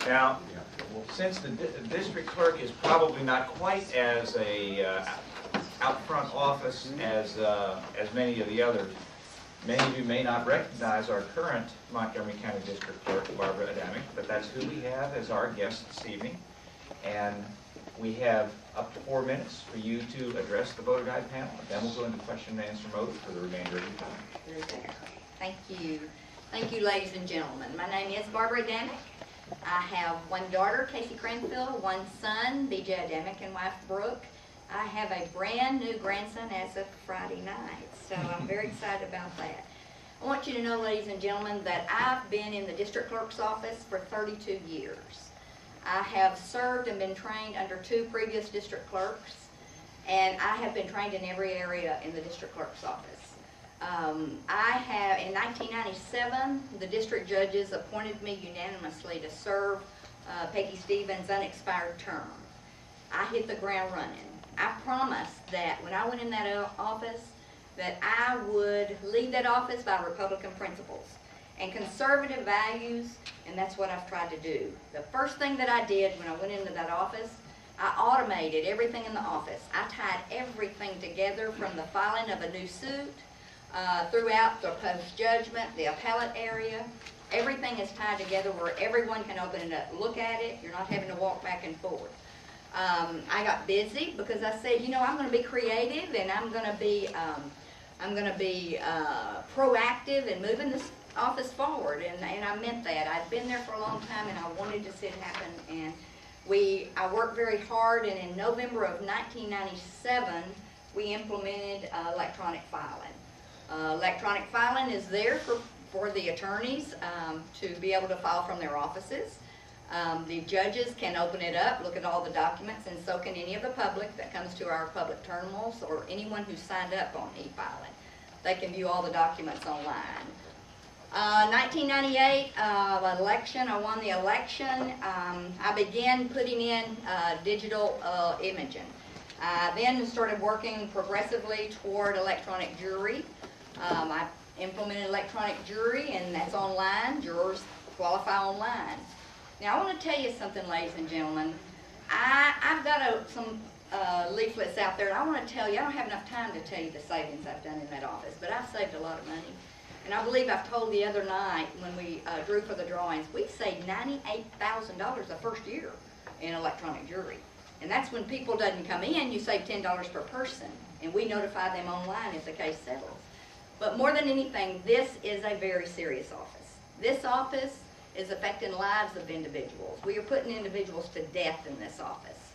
Now, since the district clerk is probably not quite as a out front office as many of the others, many of you may not recognize our current Montgomery County District Clerk, Barbara Adamick, but that's who we have as our guest this evening. And we have up to 4 minutes for you to address the voter guide panel, and then we'll go into question and answer mode for the remainder of the time. Thank you. Thank you, ladies and gentlemen. My name is Barbara Adamick. I have one daughter, Casey Cranfield, one son, BJ Adamick, and wife, Brooke. I have a brand new grandson as of Friday night, so I'm very excited about that. I want you to know, ladies and gentlemen, that I've been in the district clerk's office for 32 years. I have served and been trained under 2 previous district clerks, and I have been trained in every area in the district clerk's office. In 1997, the district judges appointed me unanimously to serve Peggy Stevens' unexpired term. I hit the ground running. I promised that when I went in that office, that I would lead that office by Republican principles and conservative values, and that's what I've tried to do. The first thing that I did when I went into that office, I automated everything in the office. I tied everything together from the filing of a new suit, throughout the post-judgment, the appellate area. Everything is tied together where everyone can open it up, look at it. You're not having to walk back and forth. I got busy because I said, you know, I'm going to be creative and I'm going to be proactive in moving this office forward, and I meant that. I'd been there for a long time and I wanted to see it happen, and I worked very hard, and in November of 1997 we implemented electronic filing. Electronic filing is there for the attorneys to be able to file from their offices. The judges can open it up, look at all the documents, and so can any of the public that comes to our public terminals or anyone who's signed up on e-filing. They can view all the documents online. 1998 election, I won the election. I began putting in digital imaging. I then started working progressively toward electronic jury. I implemented electronic jury, and that's online. Jurors qualify online. Now, I want to tell you something, ladies and gentlemen. I've got some leaflets out there, and I want to tell you, I don't have enough time to tell you the savings I've done in that office, but I've saved a lot of money. And I believe I've told the other night when we drew for the drawings, we saved $98,000 the first year in electronic jury. And that's when people doesn't come in, you save $10 per person, and we notify them online if the case settles. But more than anything, this is a very serious office. This office is affecting lives of individuals. We are putting individuals to death in this office.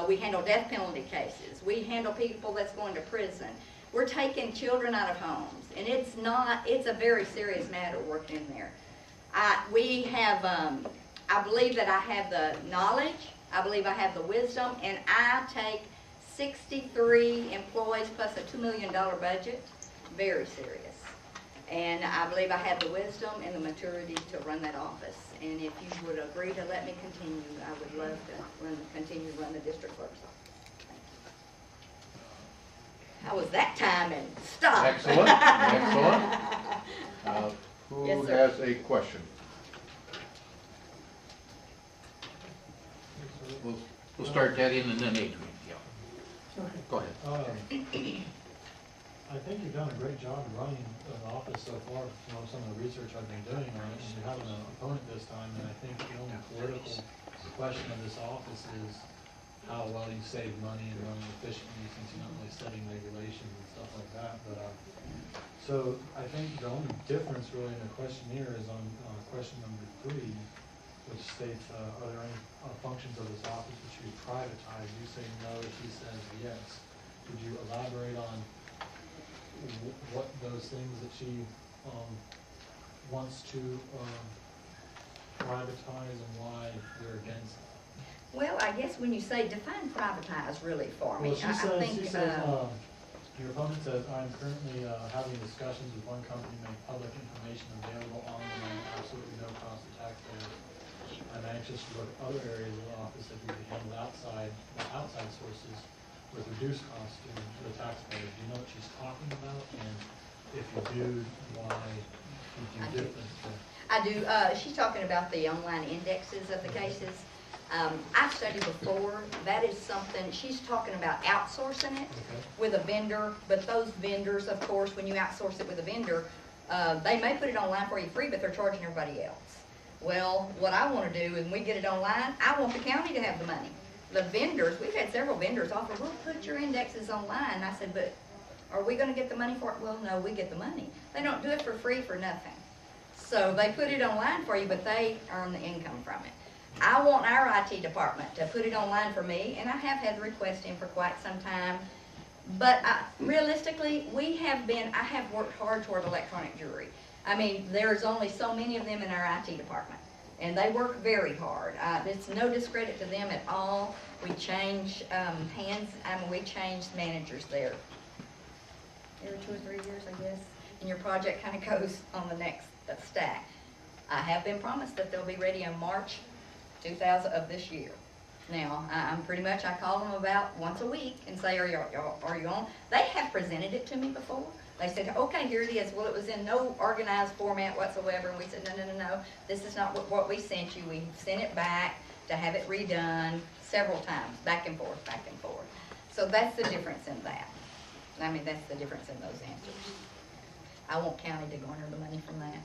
We handle death penalty cases. We handle people that's going to prison. We're taking children out of homes, and it's a very serious matter working in there. I believe that I have the knowledge, I believe I have the wisdom, and I take 63 employees plus a $2 million budget very serious. And I believe I have the wisdom and the maturity to run that office. And if you would agree to let me continue, I would love to continue to run the district clerk's office. Thank you. How was that timing? Stop. Excellent. Excellent. Who Yes, sir. has a question? We'll start that in and then Adrian. Yeah. Go ahead. I think you've done a great job running the office so far, some of the research I've been doing on it, and you have an opponent this time, and I think the only political question of this office is how well you save money and running efficiently, since you're not really setting regulations and stuff like that. But so I think the only difference really in the questionnaire is on question number 3, which states, are there any functions of this office which you privatize? You say no, she says yes. Could you elaborate on what those things that she wants to privatize and why you're against it? Well, I guess when you say define privatize really for me, Well, she I says, your opponent says, I'm currently having discussions with one company to make public information available online at absolutely no cost to taxpayers. I'm anxious to look at other areas of the office that can be handled outside sources with reduced costs to the taxpayers. Do you know what she's talking about? And if you do, why would you different? I do, she's talking about the online indexes of the cases. I've studied before, that is something, she's talking about outsourcing it Okay. with a vendor, but those vendors, of course, when you outsource it with a vendor, they may put it online for you free, but they're charging everybody else. Well, what I want to do is when we get it online, I want the county to have the money. The vendors, we've had several vendors offer, we'll put your indexes online. I said, but are we going to get the money for it? Well, no, we get the money. They don't do it for free for nothing. So they put it online for you, but they earn the income from it. I want our IT department to put it online for me, and I have had the request in for quite some time. But realistically, I have worked hard toward electronic jury. I mean, there's only so many of them in our IT department, and they work very hard. It's no discredit to them at all. We change we changed managers there every 2 or 3 years, I guess, and your project kind of goes on the next stack. I have been promised that they'll be ready in March 2000 of this year. Now, I'm pretty much, I call them about once a week and say, are you on? They have presented it to me before. They said, okay, here it is. Well, it was in no organized format whatsoever, and we said, no, this is not what we sent you. We sent it back to have it redone several times, back and forth, back and forth. So that's the difference in that. I mean, that's the difference in those answers. I want county to garner the money from that.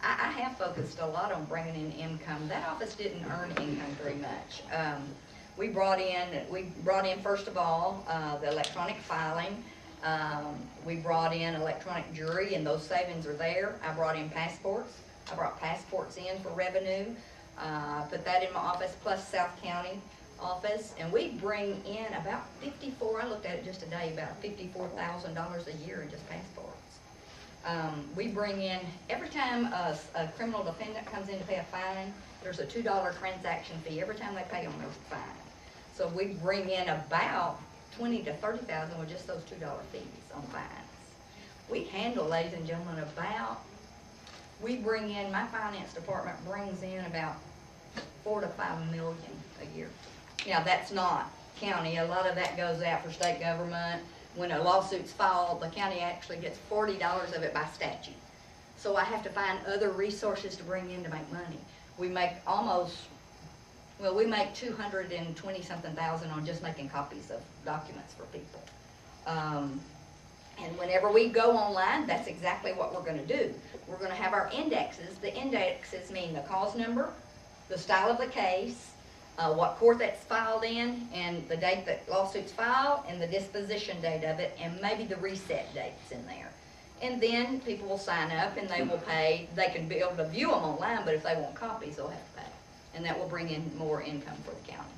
I have focused a lot on bringing in income. That office didn't earn income very much. We brought in first of all, the electronic filing. We brought in electronic jury, and those savings are there. I brought in passports. I brought passports in for revenue. Put that in my office, plus South County office, and we bring in about I looked at it just today, about $54,000 a year in just passports. We bring in, every time a criminal defendant comes in to pay a fine, there's a $2 transaction fee every time they pay on their fine. So we bring in about $20,000 to $30,000 with just those $2 fees on fines. We handle, ladies and gentlemen, my finance department brings in about $4 to $5 million a year. Now, that's not county. A lot of that goes out for state government. When a lawsuit's filed, the county actually gets $40 of it by statute. So I have to find other resources to bring in to make money. We make we make 220-something thousand on just making copies of documents for people. And whenever we go online, that's exactly what we're going to do. We're going to have our indexes. The indexes mean the cause number, the style of the case, what court that's filed in, and the date that lawsuit's filed, and the disposition date of it, and maybe the reset dates in there. And then people will sign up and they will pay. They can be able to view them online, but if they want copies, they'll have to pay. And that will bring in more income for the county.